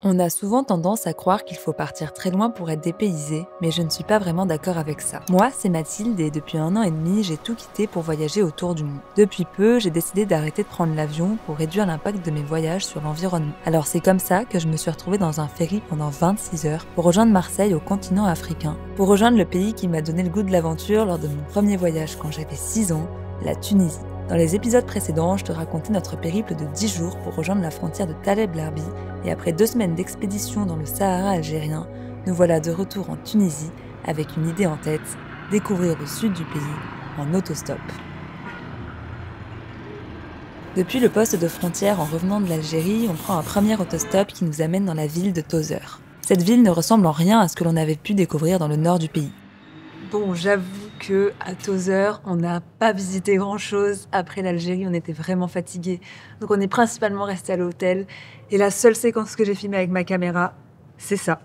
On a souvent tendance à croire qu'il faut partir très loin pour être dépaysé, mais je ne suis pas vraiment d'accord avec ça. Moi, c'est Mathilde et depuis 1 an et demi, j'ai tout quitté pour voyager autour du monde. Depuis peu, j'ai décidé d'arrêter de prendre l'avion pour réduire l'impact de mes voyages sur l'environnement. Alors c'est comme ça que je me suis retrouvée dans un ferry pendant 26 heures pour rejoindre Marseille au continent africain, pour rejoindre le pays qui m'a donné le goût de l'aventure lors de mon premier voyage quand j'avais 6 ans, la Tunisie. Dans les épisodes précédents, je te racontais notre périple de 10 jours pour rejoindre la frontière de Taleb Larbi, et après 2 semaines d'expédition dans le Sahara algérien, nous voilà de retour en Tunisie avec une idée en tête, découvrir le sud du pays en autostop. Depuis le poste de frontière en revenant de l'Algérie, on prend un premier autostop qui nous amène dans la ville de Tozeur. Cette ville ne ressemble en rien à ce que l'on avait pu découvrir dans le nord du pays. Bon, j'avoue que à Tozeur, on n'a pas visité grand-chose. Après l'Algérie, on était vraiment fatigués. Donc on est principalement resté à l'hôtel. Et la seule séquence que j'ai filmée avec ma caméra, c'est ça.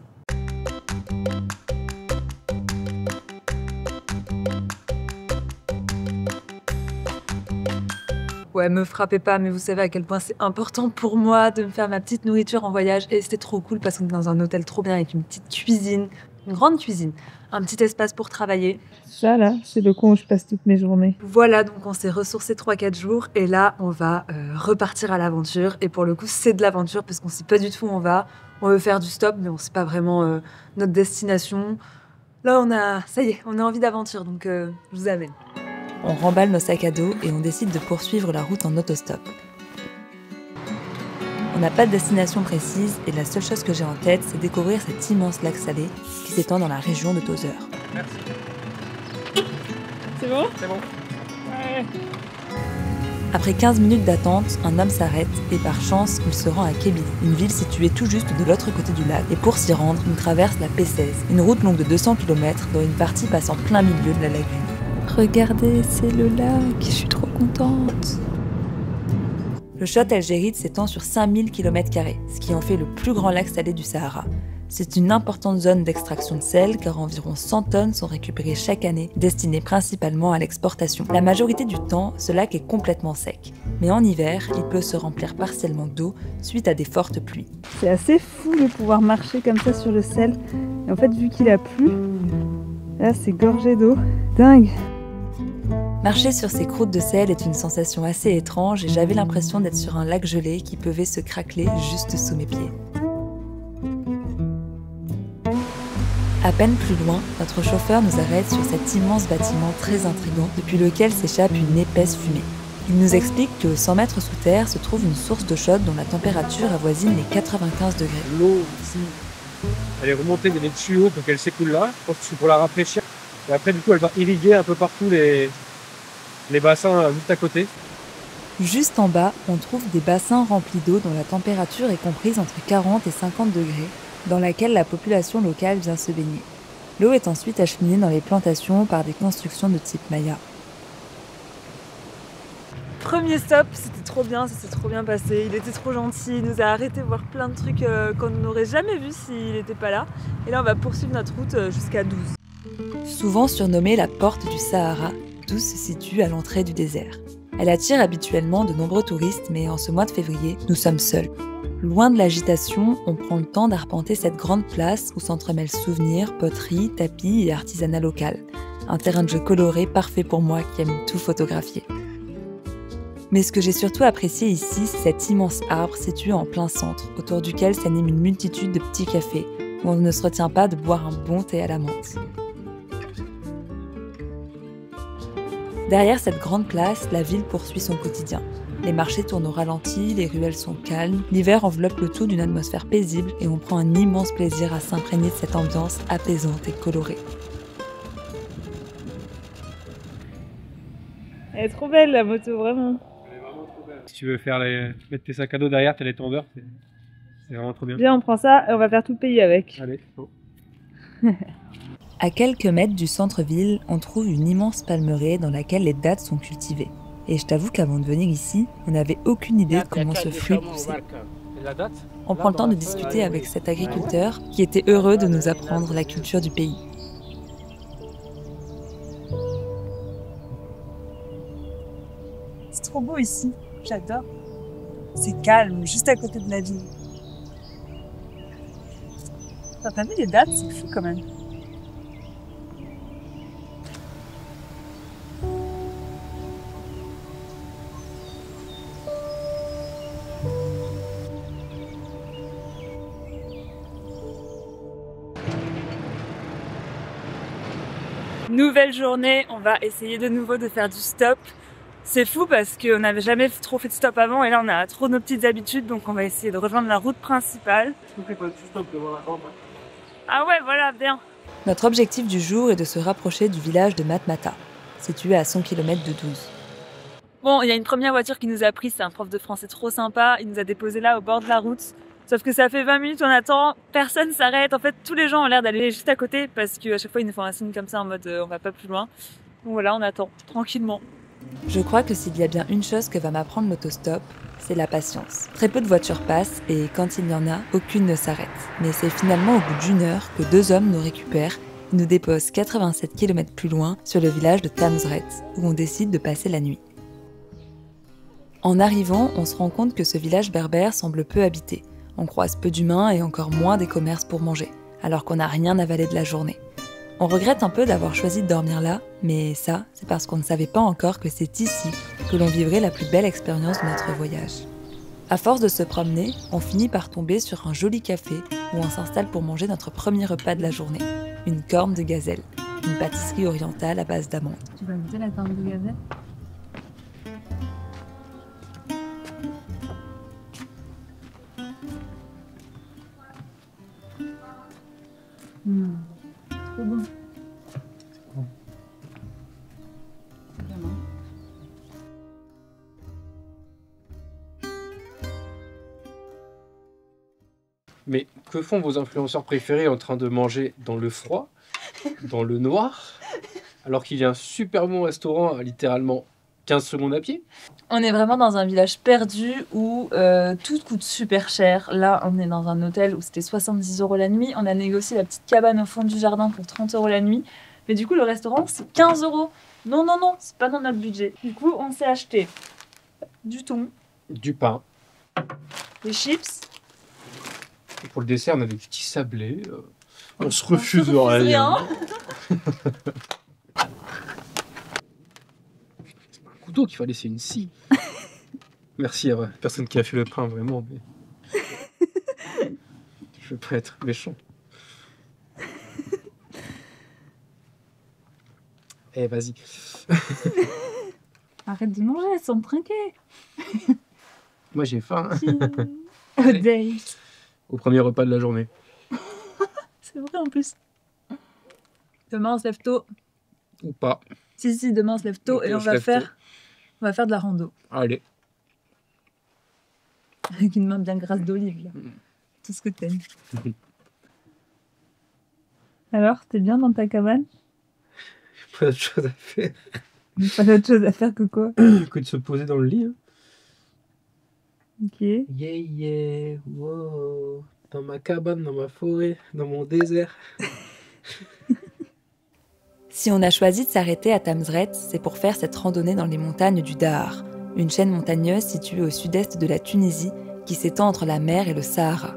Ouais, me frappez pas, mais vous savez à quel point c'est important pour moi de me faire ma petite nourriture en voyage. Et c'était trop cool parce qu'on est dans un hôtel trop bien avec une petite cuisine, une grande cuisine, un petit espace pour travailler. Ça, là, c'est le coin où je passe toutes mes journées. Voilà, donc on s'est ressourcé 3-4 jours et là, on va repartir à l'aventure. Et pour le coup, c'est de l'aventure parce qu'on sait pas du tout où on va. On veut faire du stop, mais on sait pas vraiment notre destination. Là, ça y est, on a envie d'aventure, donc je vous amène. On remballe nos sacs à dos et on décide de poursuivre la route en autostop. On n'a pas de destination précise et la seule chose que j'ai en tête, c'est découvrir cet immense lac salé qui s'étend dans la région de Tozeur. Merci. C'est bon? C'est bon. Ouais. Après 15 minutes d'attente, un homme s'arrête et par chance, il se rend à Kébili, une ville située tout juste de l'autre côté du lac. Et pour s'y rendre, il traverse la P16, une route longue de 200 km dont une partie passe en plein milieu de la lagune. Regardez, c'est le lac, je suis trop contente. Le Chott El Djerid s'étend sur 5000 km², ce qui en fait le plus grand lac salé du Sahara. C'est une importante zone d'extraction de sel car environ 100 tonnes sont récupérées chaque année, destinées principalement à l'exportation. La majorité du temps, ce lac est complètement sec. Mais en hiver, il peut se remplir partiellement d'eau suite à des fortes pluies. C'est assez fou de pouvoir marcher comme ça sur le sel. Et en fait, vu qu'il a plu, là, c'est gorgé d'eau. Dingue! Marcher sur ces croûtes de sel est une sensation assez étrange et j'avais l'impression d'être sur un lac gelé qui pouvait se craqueler juste sous mes pieds. À peine plus loin, notre chauffeur nous arrête sur cet immense bâtiment très intrigant depuis lequel s'échappe une épaisse fumée. Il nous explique que 100 mètres sous terre se trouve une source d'eau chaude dont la température avoisine les 95 degrés. L'eau ici, elle est remontée des tuyaux pour qu'elle s'écoule là. Je pense que c'est pour la rafraîchir. Et après, du coup, elle va irriguer un peu partout les bassins juste à côté. Juste en bas, on trouve des bassins remplis d'eau dont la température est comprise entre 40 et 50 degrés, dans laquelle la population locale vient se baigner. L'eau est ensuite acheminée dans les plantations par des constructions de type Maya. Premier stop, c'était trop bien, ça s'est trop bien passé. Il était trop gentil, il nous a arrêté voir plein de trucs qu'on n'aurait jamais vus s'il n'était pas là. Et là, on va poursuivre notre route jusqu'à 12. Souvent surnommée la porte du Sahara, 12 se situe à l'entrée du désert. Elle attire habituellement de nombreux touristes, mais en ce mois de février, nous sommes seuls. Loin de l'agitation, on prend le temps d'arpenter cette grande place où s'entremêlent souvenirs, poteries, tapis et artisanat local. Un terrain de jeu coloré parfait pour moi qui aime tout photographier. Mais ce que j'ai surtout apprécié ici, c'est cet immense arbre situé en plein centre, autour duquel s'anime une multitude de petits cafés, où on ne se retient pas de boire un bon thé à la menthe. Derrière cette grande place, la ville poursuit son quotidien. Les marchés tournent au ralenti, les ruelles sont calmes, l'hiver enveloppe le tout d'une atmosphère paisible et on prend un immense plaisir à s'imprégner de cette ambiance apaisante et colorée. Elle est trop belle, la moto, vraiment. Elle est vraiment trop belle. Si tu veux mettre tes sacs à dos derrière, t'as les tendeurs, c'est vraiment trop bien. Viens, on prend ça et on va faire tout le pays avec. Allez, bon. À quelques mètres du centre-ville, on trouve une immense palmeraie dans laquelle les dattes sont cultivées. Et je t'avoue qu'avant de venir ici, on n'avait aucune idée de comment ce fruit poussait. On prend le temps de discuter avec cet agriculteur qui était heureux de nous apprendre la culture du pays. C'est trop beau ici, j'adore. C'est calme, juste à côté de la ville. T'as vu les dates? C'est fou quand même. Nouvelle journée, on va essayer de nouveau de faire du stop. C'est fou parce qu'on n'avait jamais trop fait de stop avant et là on a trop nos petites habitudes, donc on va essayer de rejoindre la route principale. Ah ouais, voilà, bien. Notre objectif du jour est de se rapprocher du village de Matmata, situé à 100 km de 12. Bon, il y a une première voiture qui nous a pris, c'est un prof de français trop sympa, il nous a déposé là au bord de la route. Sauf que ça fait 20 minutes on attend, personne s'arrête. En fait, tous les gens ont l'air d'aller juste à côté parce qu'à chaque fois ils nous font un signe comme ça en mode on va pas plus loin. Donc voilà, on attend tranquillement. Je crois que s'il y a bien une chose que va m'apprendre l'autostop, c'est la patience. Très peu de voitures passent et quand il y en a, aucune ne s'arrête. Mais c'est finalement au bout d'une heure que 2 hommes nous récupèrent et nous déposent 87 km plus loin sur le village de Tamsret, où on décide de passer la nuit. En arrivant, on se rend compte que ce village berbère semble peu habité. On croise peu d'humains et encore moins des commerces pour manger, alors qu'on n'a rien avalé de la journée. On regrette un peu d'avoir choisi de dormir là, mais ça, c'est parce qu'on ne savait pas encore que c'est ici que l'on vivrait la plus belle expérience de notre voyage. À force de se promener, on finit par tomber sur un joli café où on s'installe pour manger notre premier repas de la journée, une corne de gazelle, une pâtisserie orientale à base d'amandes. Tu vas goûter la corne de gazelle? Trop bon. Vraiment. Mais que font vos influenceurs préférés en train de manger dans le froid, dans le noir, alors qu'il y a un super bon restaurant à littéralement 15 secondes à pied? On est vraiment dans un village perdu où tout coûte super cher. Là, on est dans un hôtel où c'était 70 € la nuit. On a négocié la petite cabane au fond du jardin pour 30 € la nuit. Mais du coup, le restaurant, c'est 15 €. Non, non, non, c'est pas dans notre budget. Du coup, on s'est acheté du thon, Du pain. des chips. Et pour le dessert, on a des petits sablés. On se refuse refuse rien. C'est pas un couteau qu'il fallait, c'est une scie. Merci à la personne qui a fait le pain, vraiment. Mais... je veux pas être méchant. Eh, vas-y. Arrête de manger, elles sont trinquées. Moi, j'ai faim. Oh, date. Au premier repas de la journée. C'est vrai en plus. Demain on se lève tôt. Ou pas. Si, demain on se lève tôt Ok, et on se va lève faire de la rando. Allez. Avec une main bien grasse d'olive là. Tout ce que t'aimes. Alors, t'es bien dans ta cabane? Pas d'autre chose à faire Pas d'autre chose à faire que quoi? que de se poser dans le lit. Hein. Ok. Yeah, yeah, wow. Dans ma cabane, dans ma forêt, dans mon désert. Si on a choisi de s'arrêter à Tamsret, c'est pour faire cette randonnée dans les montagnes du Dahar, une chaîne montagneuse située au sud-est de la Tunisie qui s'étend entre la mer et le Sahara.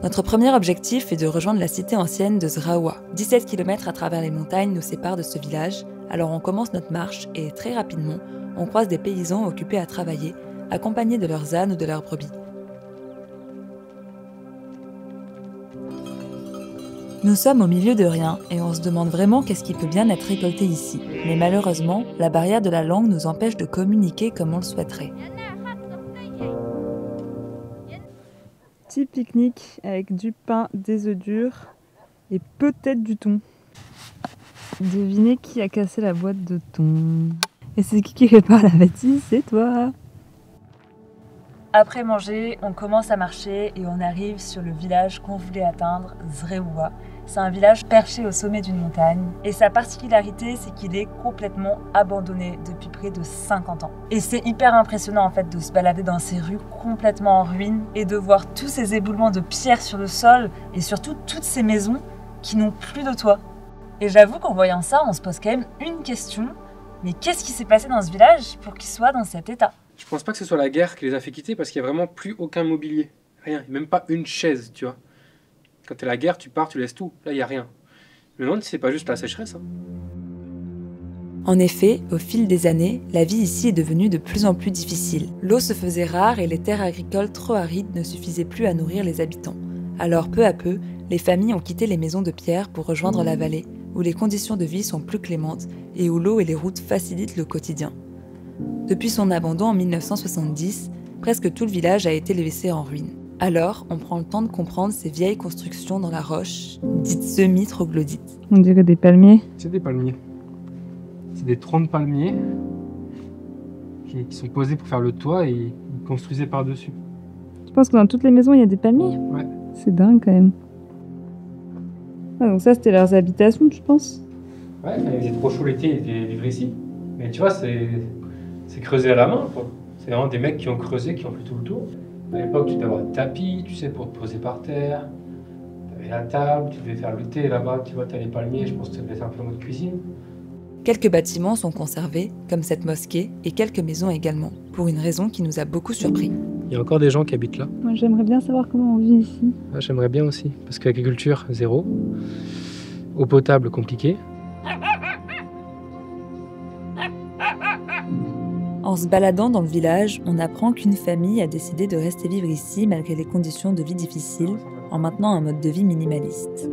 Notre premier objectif est de rejoindre la cité ancienne de Zraoua. 17 km à travers les montagnes nous séparent de ce village, alors on commence notre marche et très rapidement, on croise des paysans occupés à travailler, accompagnés de leurs ânes ou de leurs brebis. Nous sommes au milieu de rien et on se demande vraiment qu'est-ce qui peut bien être récolté ici. Mais malheureusement, la barrière de la langue nous empêche de communiquer comme on le souhaiterait. Petit pique-nique avec du pain, des œufs durs et peut-être du thon. Devinez qui a cassé la boîte de thon. Et c'est qui répare la bêtise? C'est toi. Après manger, on commence à marcher et on arrive sur le village qu'on voulait atteindre, Zreoua. C'est un village perché au sommet d'une montagne et sa particularité, c'est qu'il est complètement abandonné depuis près de 50 ans. Et c'est hyper impressionnant en fait de se balader dans ces rues complètement en ruine et de voir tous ces éboulements de pierre sur le sol et surtout toutes ces maisons qui n'ont plus de toit. Et j'avoue qu'en voyant ça, on se pose quand même une question, mais qu'est-ce qui s'est passé dans ce village pour qu'il soit dans cet état ? Je pense pas que ce soit la guerre qui les a fait quitter parce qu'il y a vraiment plus aucun mobilier. Rien, même pas une chaise, tu vois. Quand t'es la guerre, tu pars, tu laisses tout. Là, il n'y a rien. Je me demande si c'est pas juste la sécheresse. Hein. En effet, au fil des années, la vie ici est devenue de plus en plus difficile. L'eau se faisait rare et les terres agricoles trop arides ne suffisaient plus à nourrir les habitants. Alors peu à peu, les familles ont quitté les maisons de pierre pour rejoindre la vallée, où les conditions de vie sont plus clémentes et où l'eau et les routes facilitent le quotidien. Depuis son abandon en 1970, presque tout le village a été laissé en ruine. Alors, on prend le temps de comprendre ces vieilles constructions dans la roche, dites semi-troglodytes. On dirait des palmiers. C'est des palmiers. C'est des troncs de palmiers qui sont posés pour faire le toit et ils construisaient par-dessus. Tu penses que dans toutes les maisons, il y a des palmiers? Ouais. C'est dingue quand même. Ah, donc ça, c'était leurs habitations, tu penses? Ouais, quand il faisait trop chaud l'été, ils étaient livrés ici. Mais tu vois, c'est creusé à la main, quoi. C'est vraiment des mecs qui ont creusé, qui ont fait tout le tour. À l'époque, tu devais avoir un tapis, tu sais, pour te poser par terre. Tu avais la table, tu devais faire le thé là-bas, tu vois, tu as les palmiers, je pense que ça devait être un peu en mode cuisine. Quelques bâtiments sont conservés, comme cette mosquée, et quelques maisons également, pour une raison qui nous a beaucoup surpris. Il y a encore des gens qui habitent là. Moi, j'aimerais bien savoir comment on vit ici. Ah, j'aimerais bien aussi, parce qu'agriculture, zéro. Eau potable, compliqué. En se baladant dans le village, on apprend qu'une famille a décidé de rester vivre ici malgré les conditions de vie difficiles, en maintenant un mode de vie minimaliste.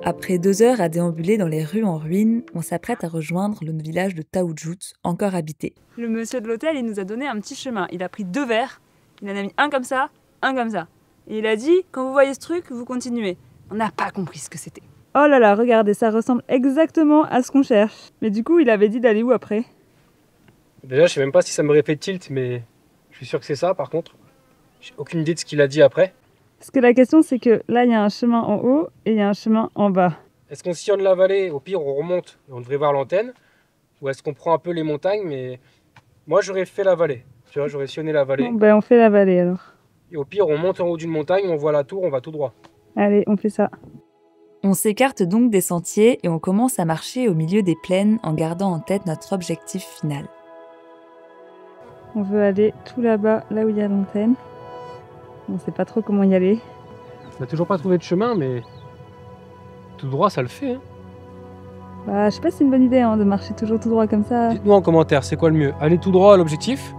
Après 2 heures à déambuler dans les rues en ruine, on s'apprête à rejoindre le village de Taoudjout, encore habité. Le monsieur de l'hôtel, il nous a donné un petit chemin. Il a pris 2 verres, il en a mis un comme ça, un comme ça. Et il a dit, quand vous voyez ce truc, vous continuez. On n'a pas compris ce que c'était. Oh là là, regardez, ça ressemble exactement à ce qu'on cherche. Mais du coup, il avait dit d'aller où après? Déjà, je sais même pas si ça m'aurait fait tilt, mais je suis sûr que c'est ça, par contre. J'ai aucune idée de ce qu'il a dit après. Parce que la question, c'est que là, il y a un chemin en haut et il y a un chemin en bas. Est-ce qu'on sillonne la vallée? Au pire, on remonte et on devrait voir l'antenne. Ou est-ce qu'on prend un peu les montagnes? Mais moi, j'aurais fait la vallée. Tu vois, j'aurais sillonné la vallée. Bon, ben, on fait la vallée alors. Et au pire, on monte en haut d'une montagne, on voit la tour, on va tout droit. Allez, on fait ça. On s'écarte donc des sentiers et on commence à marcher au milieu des plaines en gardant en tête notre objectif final. On veut aller tout là-bas, là où il y a l'antenne. On sait pas trop comment y aller. On n'a toujours pas trouvé de chemin, mais tout droit, ça le fait. Hein. Bah, je sais pas si c'est une bonne idée de marcher toujours tout droit comme ça. Dites-nous en commentaire, c'est quoi le mieux? Aller tout droit à l'objectif?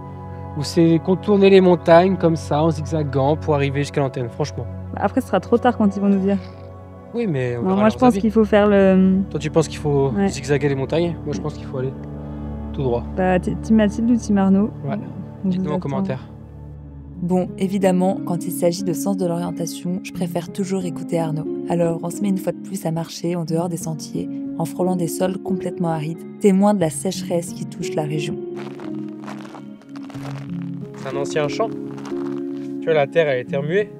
Ou c'est contourner les montagnes comme ça, en zigzagant, pour arriver jusqu'à l'antenne, franchement? Après, ce sera trop tard quand ils vont nous dire. Oui, mais on Non, verra moi, je leurs pense avis. qu'il faut faire le... Toi, tu penses qu'il faut Ouais. zigzaguer les montagnes? Moi, je pense qu'il faut aller tout droit. Bah, Team Mathilde ou Team Arnaud. Ouais. On Dites-nous vous en attend. commentaire. Bon, évidemment, quand il s'agit de sens de l'orientation, je préfère toujours écouter Arnaud. Alors, on se met une fois de plus à marcher en dehors des sentiers, en frôlant des sols complètement arides, témoins de la sécheresse qui touche la région. C'est un ancien champ. Tu vois, la terre, elle a été remuée.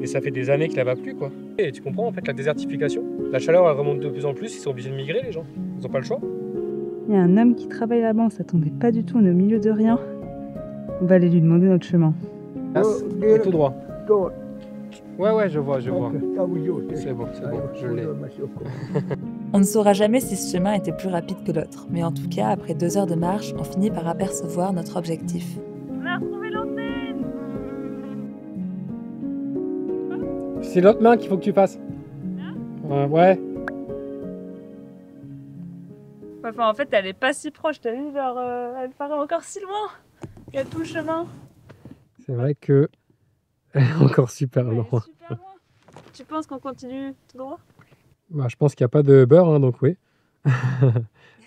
Et ça fait des années qu'il n'a pas plu, quoi. Et tu comprends, en fait, la désertification. La chaleur, elle remonte de plus en plus. Ils sont obligés de migrer, les gens. Ils n'ont pas le choix. Il y a un homme qui travaille là-bas, on s'attendait pas du tout, on est au milieu de rien. On va aller lui demander notre chemin. Et tout droit. Ouais, je vois. C'est bon, je l'ai. On ne saura jamais si ce chemin était plus rapide que l'autre, mais en tout cas, après 2 heures de marche, on finit par apercevoir notre objectif. On a retrouvé l'antenne. C'est l'autre main qu'il faut que tu fasses. Ouais. Enfin, en fait, elle est pas si proche, t'as vu, genre, elle paraît encore si loin. Il y a tout le chemin. C'est vrai que elle est encore super Elle est loin. super loin. Tu penses qu'on continue tout droit? Bah, je pense qu'il n'y a pas de beurre, hein, donc oui.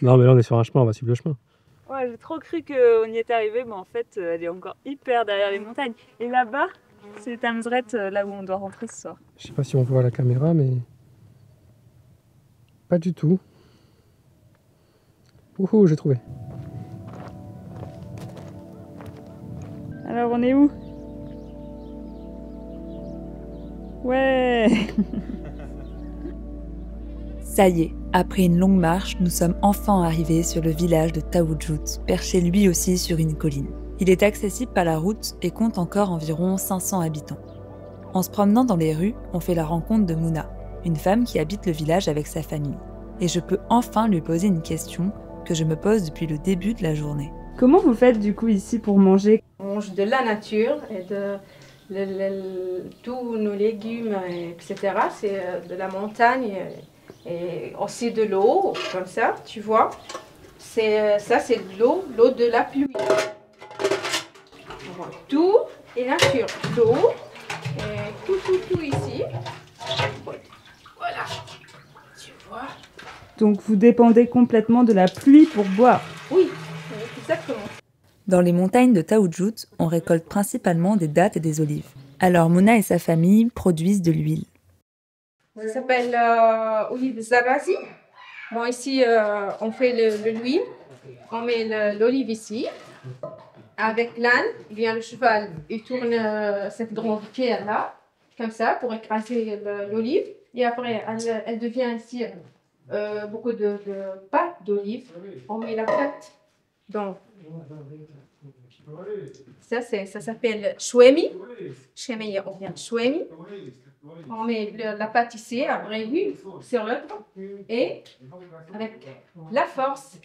Non, mais là, on est sur un chemin, on va suivre le chemin. Ouais, j'ai trop cru qu'on y était arrivé, mais en fait, elle est encore hyper derrière les montagnes. Et là-bas, c'est Tamsret, là où on doit rentrer ce soir. Je sais pas si on voit à la caméra, mais pas du tout. Ouhou, j'ai trouvé. Alors, on est où? Ouais. Ça y est, après une longue marche, nous sommes enfin arrivés sur le village de Taoudjout, perché lui aussi sur une colline. Il est accessible par la route et compte encore environ 500 habitants. En se promenant dans les rues, on fait la rencontre de Mouna, une femme qui habite le village avec sa famille. Et je peux enfin lui poser une question que je me pose depuis le début de la journée. Comment vous faites du coup ici pour manger? On mange de la nature et tous nos légumes, etc. C'est de la montagne et aussi de l'eau, comme ça, tu vois. Ça, c'est de l'eau de la pluie. Voilà. Tout est nature. L'eau, tout ici. Voilà, tu vois. Donc vous dépendez complètement de la pluie pour boire. Oui, exactement. Dans les montagnes de Taoudjout, on récolte principalement des dattes et des olives. Alors Mouna et sa famille produisent de l'huile. Ça s'appelle olive Zarazi. Bon, ici, on fait l'huile. On met l'olive ici. Avec l'âne, vient le cheval. Il tourne cette grande pierre là, comme ça, pour écraser l'olive. Et après, elle devient ici beaucoup de pâte d'olive. On met la pâte dans. Ça s'appelle chouemi. Chouemi, on vient de chouemi. On met la pâte ici, après l'huile sur le temps. Et avec la force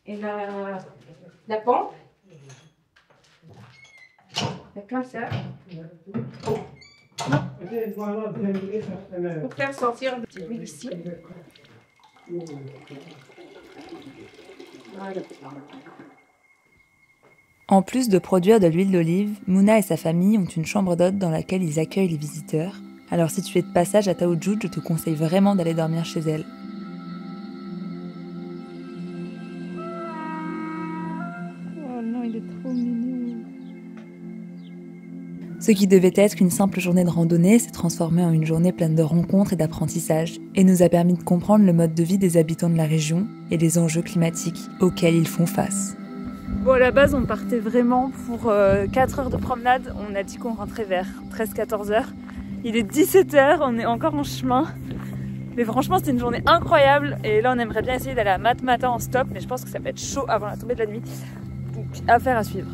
et la pompe, et comme ça, pour faire sortir l'huile ici. Voilà. En plus de produire de l'huile d'olive, Mouna et sa famille ont une chambre d'hôte dans laquelle ils accueillent les visiteurs. Alors si tu es de passage à Taoudjout, je te conseille vraiment d'aller dormir chez elle. Oh non, il est trop mignon. Ce qui devait être une simple journée de randonnée s'est transformé en une journée pleine de rencontres et d'apprentissage, et nous a permis de comprendre le mode de vie des habitants de la région et les enjeux climatiques auxquels ils font face. Bon, à la base, on partait vraiment pour 4 heures de promenade. On a dit qu'on rentrait vers 13-14 heures. Il est 17 heures, on est encore en chemin. Mais franchement, c'était une journée incroyable. Et là, on aimerait bien essayer d'aller à Matmata en stop. Mais je pense que ça va être chaud avant la tombée de la nuit. Donc, affaire à suivre.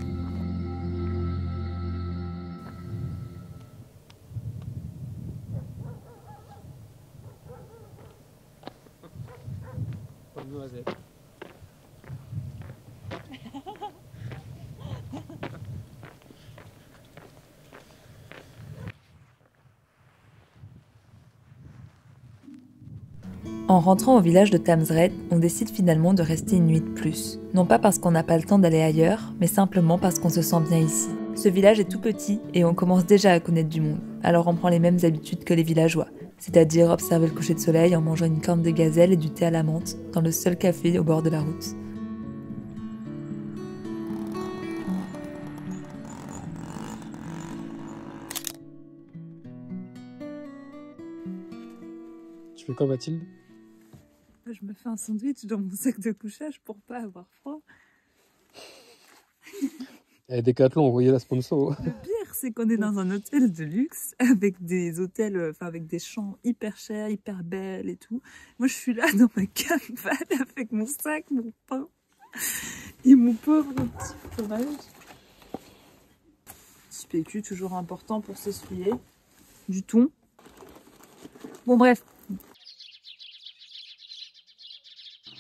En rentrant au village de Tamsred, on décide finalement de rester une nuit de plus. Non pas parce qu'on n'a pas le temps d'aller ailleurs, mais simplement parce qu'on se sent bien ici. Ce village est tout petit et on commence déjà à connaître du monde. Alors on prend les mêmes habitudes que les villageois, c'est-à-dire observer le coucher de soleil en mangeant une corne de gazelle et du thé à la menthe dans le seul café au bord de la route. Tu fais quoi, Mathilde? Je me fais un sandwich dans mon sac de couchage pour pas avoir froid. Eh, Décathlon, on voyait la sponsor. Le pire, c'est qu'on est dans un hôtel de luxe avec des hôtels, avec des chambres hyper chères, hyper belles et tout. Moi, je suis là dans ma cabane avec mon sac, mon pain et mon pauvre petit fromage. Petit PQ, toujours important pour s'essuyer. Du thon. Bon, bref.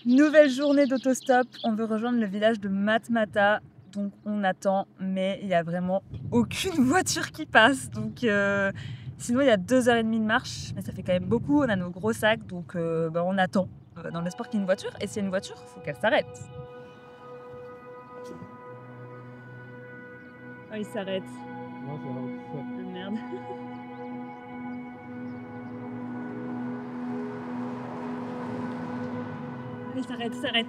Nouvelle journée d'autostop. On veut rejoindre le village de Matmata. Donc on attend, mais il n'y a vraiment aucune voiture qui passe. Donc sinon il y a 2h30 de marche, mais ça fait quand même beaucoup. On a nos gros sacs, donc on attend dans l'espoir qu'il y ait une voiture. Et s'il y a une voiture, il faut qu'elle s'arrête. Oh, il s'arrête. Non, ça va. Oh, merde. Il s'arrête, il s'arrête.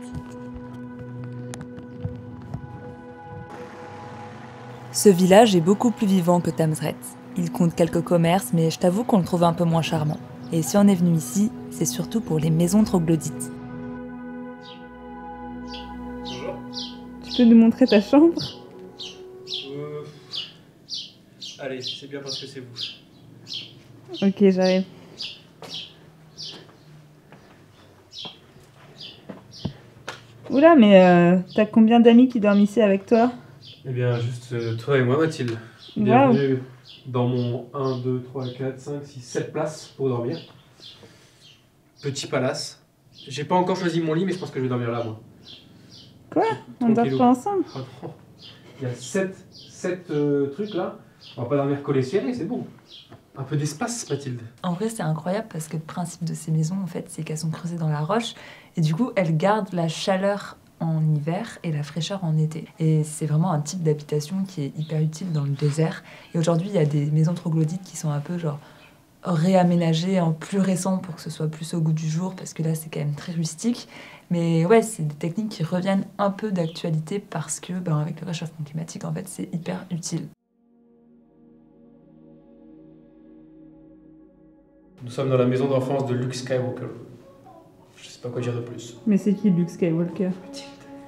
Ce village est beaucoup plus vivant que Tamsred. Il compte quelques commerces, mais je t'avoue qu'on le trouve un peu moins charmant. Et si on est venu ici, c'est surtout pour les maisons troglodytes. Bonjour. Tu peux nous montrer ta chambre? Allez, c'est bien parce que c'est vous. Ok, j'arrive. Oula, mais t'as combien d'amis qui dorment ici avec toi? Eh bien, juste toi et moi, Mathilde. Wow. Bienvenue dans mon 1, 2, 3, 4, 5, 6, 7 places pour dormir. Petit palace. J'ai pas encore choisi mon lit, mais je pense que je vais dormir là, moi. Quoi? On dort pas ensemble? Ah non. Il y a 7 trucs là. On va pas dormir collé serré, c'est bon. Un peu d'espace, Mathilde. En vrai, c'est incroyable parce que le principe de ces maisons, en fait, c'est qu'elles sont creusées dans la roche et du coup, elles gardent la chaleur en hiver et la fraîcheur en été. Et c'est vraiment un type d'habitation qui est hyper utile dans le désert. Et aujourd'hui, il y a des maisons troglodytes qui sont un peu genre réaménagées en plus récent pour que ce soit plus au goût du jour parce que là, c'est quand même très rustique. Mais ouais, c'est des techniques qui reviennent un peu d'actualité parce que, avec le réchauffement climatique, en fait, c'est hyper utile. Nous sommes dans la maison d'enfance de Luke Skywalker. Je sais pas quoi dire de plus. Mais c'est qui Luke Skywalker?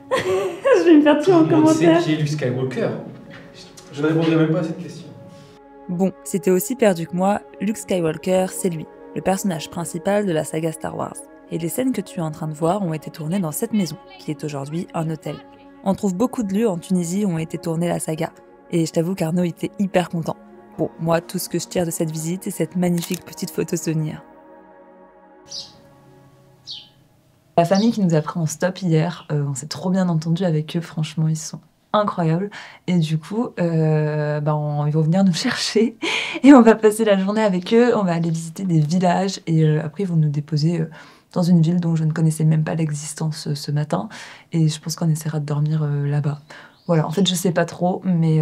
Je vais me faire tuer en commentaire. C'est qui est Luke Skywalker? Je ne répondrai même pas à cette question. Bon, si t'es aussi perdu que moi, Luke Skywalker, c'est lui, le personnage principal de la saga Star Wars. Et les scènes que tu es en train de voir ont été tournées dans cette maison, qui est aujourd'hui un hôtel. On trouve beaucoup de lieux en Tunisie où ont été tournés la saga. Et je t'avoue qu'Arnaud était hyper content. Bon, moi, tout ce que je tire de cette visite, c'est cette magnifique petite photo souvenir. La famille qui nous a pris en stop hier, on s'est trop bien entendu avec eux, franchement, ils sont incroyables. Et du coup, ils vont venir nous chercher et on va passer la journée avec eux, on va aller visiter des villages et après ils vont nous déposer dans une ville dont je ne connaissais même pas l'existence ce matin. Et je pense qu'on essaiera de dormir là-bas. Voilà, en fait, je sais pas trop, mais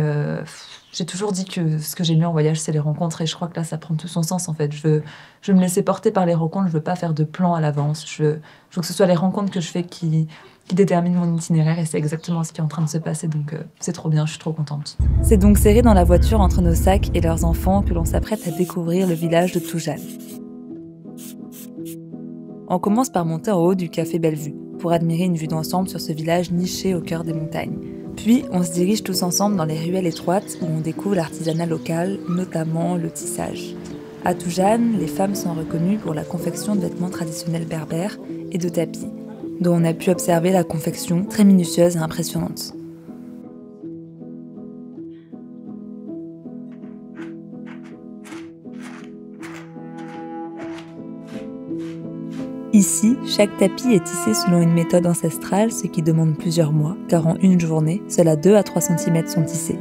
j'ai toujours dit que ce que j'aime bien en voyage, c'est les rencontres. Et je crois que là, ça prend tout son sens, en fait. Je veux me laisser porter par les rencontres. Je veux pas faire de plan à l'avance. Je veux que ce soit les rencontres que je fais qui déterminent mon itinéraire. Et c'est exactement ce qui est en train de se passer. Donc, c'est trop bien. Je suis trop contente. C'est donc serré dans la voiture entre nos sacs et leurs enfants que l'on s'apprête à découvrir le village de Toujane. On commence par monter en haut du café Bellevue pour admirer une vue d'ensemble sur ce village niché au cœur des montagnes. Puis, on se dirige tous ensemble dans les ruelles étroites où on découvre l'artisanat local, notamment le tissage. À Toujane, les femmes sont reconnues pour la confection de vêtements traditionnels berbères et de tapis, dont on a pu observer la confection très minutieuse et impressionnante. Ici, chaque tapis est tissé selon une méthode ancestrale, ce qui demande plusieurs mois, car en une journée, seuls 2 à 3 cm sont tissés.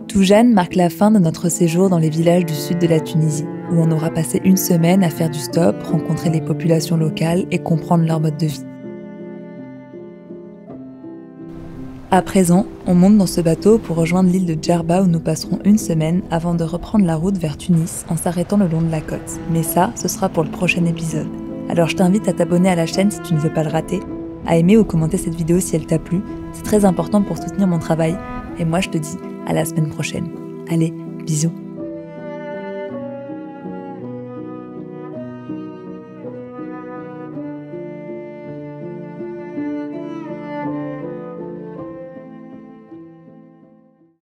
Toujane marque la fin de notre séjour dans les villages du sud de la Tunisie, où on aura passé une semaine à faire du stop, rencontrer les populations locales et comprendre leur mode de vie. À présent, on monte dans ce bateau pour rejoindre l'île de Djerba où nous passerons une semaine avant de reprendre la route vers Tunis en s'arrêtant le long de la côte. Mais ça, ce sera pour le prochain épisode. Alors je t'invite à t'abonner à la chaîne si tu ne veux pas le rater, à aimer ou commenter cette vidéo si elle t'a plu, c'est très important pour soutenir mon travail. Et moi je te dis à la semaine prochaine. Allez, bisous.